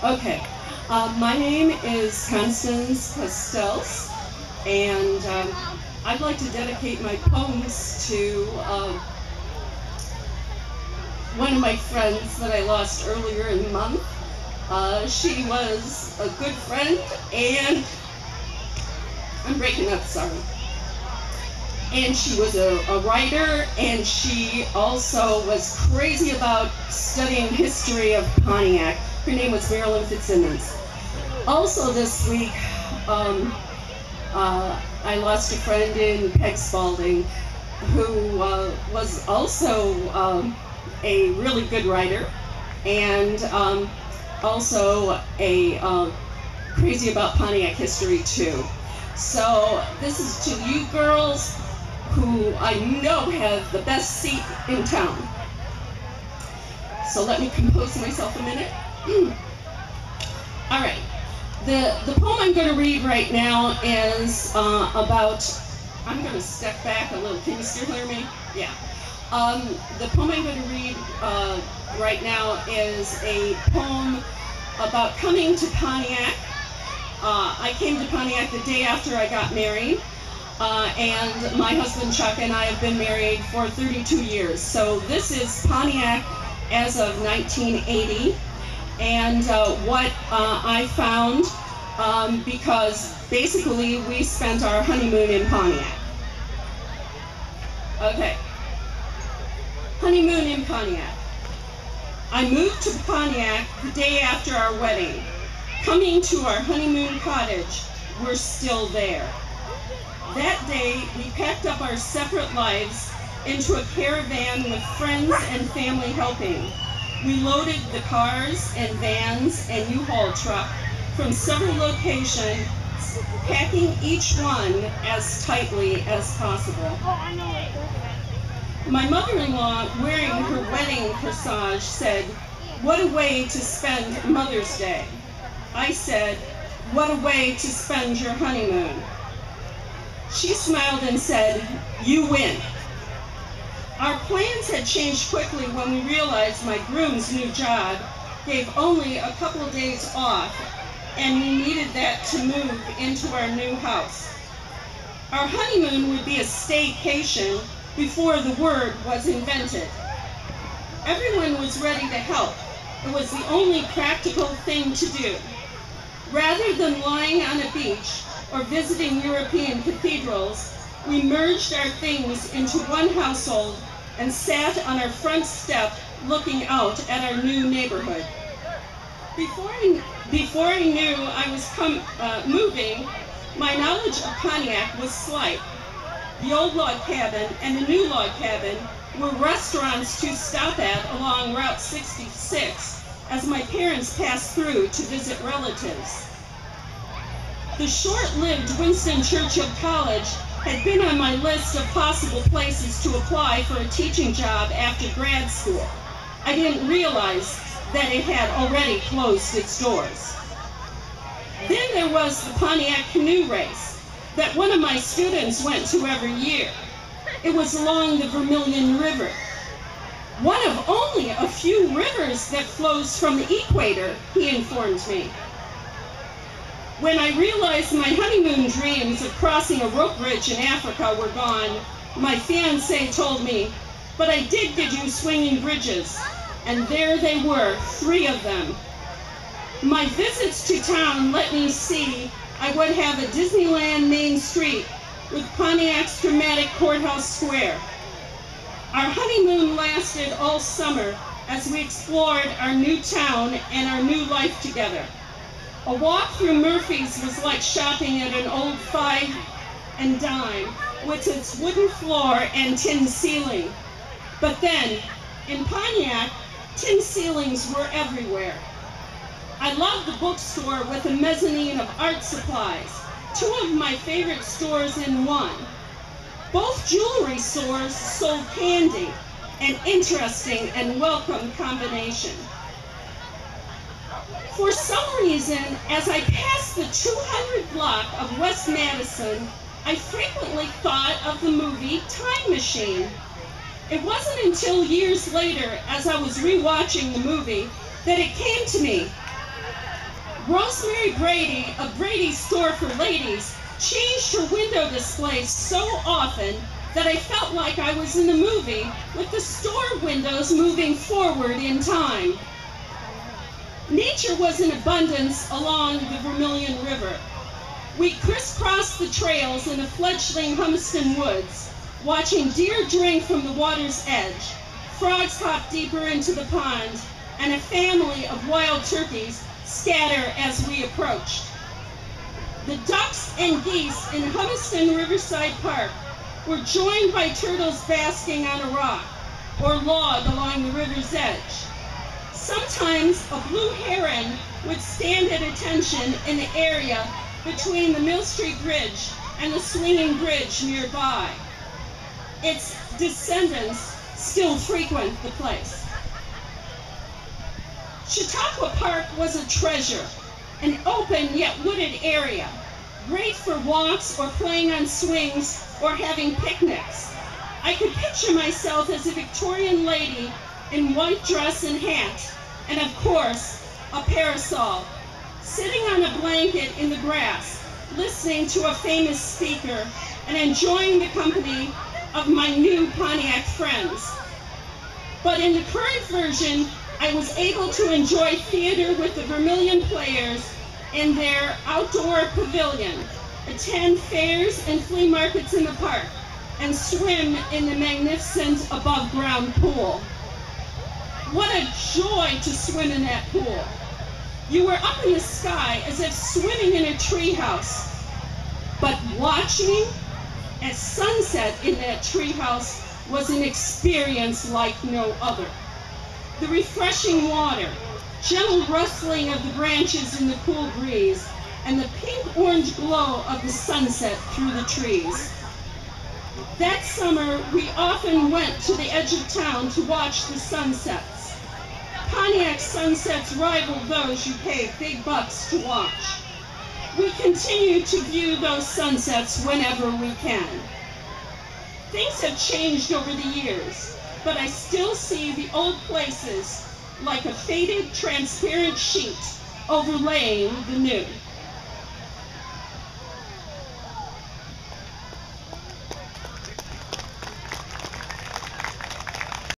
Okay, my name is Kostelc, and I'd like to dedicate my poems to one of my friends that I lost earlier in the month. She was a good friend, and I'm breaking up, sorry. And she was a writer, and she also was crazy about studying history of Pontiac. Her name was Marilyn Fitzsimmons. Also this week, I lost a friend in Peg Spalding, who was also a really good writer, and also a crazy about Pontiac history too. So this is to you girls who I know have the best seat in town. So let me compose myself a minute. All right. The poem I'm going to read right now is about, I'm going to step back a little. Can you still hear me? Yeah. The poem I'm going to read right now is a poem about coming to Pontiac. I came to Pontiac the day after I got married, and my husband Chuck and I have been married for 32 years. So this is Pontiac as of 1980, and what I found, because basically we spent our honeymoon in Pontiac. Okay. Honeymoon in Pontiac. I moved to Pontiac the day after our wedding. Coming to our honeymoon cottage, we're still there. That day, we packed up our separate lives into a caravan with friends and family helping. We loaded the cars and vans and U-Haul truck from several locations, packing each one as tightly as possible. My mother-in-law, wearing her wedding corsage, said, "What a way to spend Mother's Day." I said, "What a way to spend your honeymoon." She smiled and said, "You win." Our plans had changed quickly when we realized my groom's new job gave only a couple of days off, and we needed that to move into our new house. Our honeymoon would be a staycation before the word was invented. Everyone was ready to help. It was the only practical thing to do. Rather than lying on a beach or visiting European cathedrals, we merged our things into one household and sat on our front step looking out at our new neighborhood. Before I knew I was moving, my knowledge of Pontiac was slight. The old log cabin and the new log cabin were restaurants to stop at along Route 66 as my parents passed through to visit relatives. The short-lived Winston Churchill College had been on my list of possible places to apply for a teaching job after grad school. I didn't realize that it had already closed its doors. Then there was the Pontiac canoe race that one of my students went to every year. It was along the Vermilion River, one of only a few rivers that flows from the equator, he informed me. When I realized my honeymoon dreams of crossing a rope bridge in Africa were gone, my fiancé told me, "But I did get you swinging bridges," and there they were, 3 of them. My visits to town let me see I would have a Disneyland Main Street with Pontiac's dramatic courthouse square. Our honeymoon lasted all summer as we explored our new town and our new life together. A walk through Murphy's was like shopping at an old 5 and dime with its wooden floor and tin ceiling. But then, in Pontiac, tin ceilings were everywhere. I loved the bookstore with a mezzanine of art supplies, 2 of my favorite stores in one. Both jewelry stores sold candy, an interesting and welcome combination. For some reason, as I passed the 200 block of West Madison, I frequently thought of the movie Time Machine. It wasn't until years later, as I was rewatching the movie, that it came to me. Rosemary Brady of Brady's Store for Ladies changed her window displays so often that I felt like I was in the movie with the store windows moving forward in time. Nature was in abundance along the Vermilion River. We crisscrossed the trails in the fledgling Livingston woods, watching deer drink from the water's edge, frogs hop deeper into the pond, and a family of wild turkeys scatter as we approached. The ducks and geese in Livingston Riverside Park were joined by turtles basking on a rock or log along the river's edge. Sometimes a blue heron would stand at attention in the area between the Mill Street Bridge and the swinging bridge nearby. Its descendants still frequent the place. Chautauqua Park was a treasure, an open yet wooded area, great for walks or playing on swings or having picnics. I could picture myself as a Victorian lady in white dress and hat, and of course, a parasol, sitting on a blanket in the grass, listening to a famous speaker and enjoying the company of my new Pontiac friends. But in the current version, I was able to enjoy theater with the Vermilion Players in their outdoor pavilion, attend fairs and flea markets in the park, and swim in the magnificent above-ground pool. What a joy to swim in that pool. You were up in the sky as if swimming in a treehouse, but watching at sunset in that treehouse was an experience like no other. The refreshing water, gentle rustling of the branches in the cool breeze, and the pink-orange glow of the sunset through the trees. That summer, we often went to the edge of town to watch the sunsets. Pontiac sunsets rivaled those you paid big bucks to watch. We continue to view those sunsets whenever we can. Things have changed over the years, but I still see the old places like a faded, transparent sheet overlaying the new.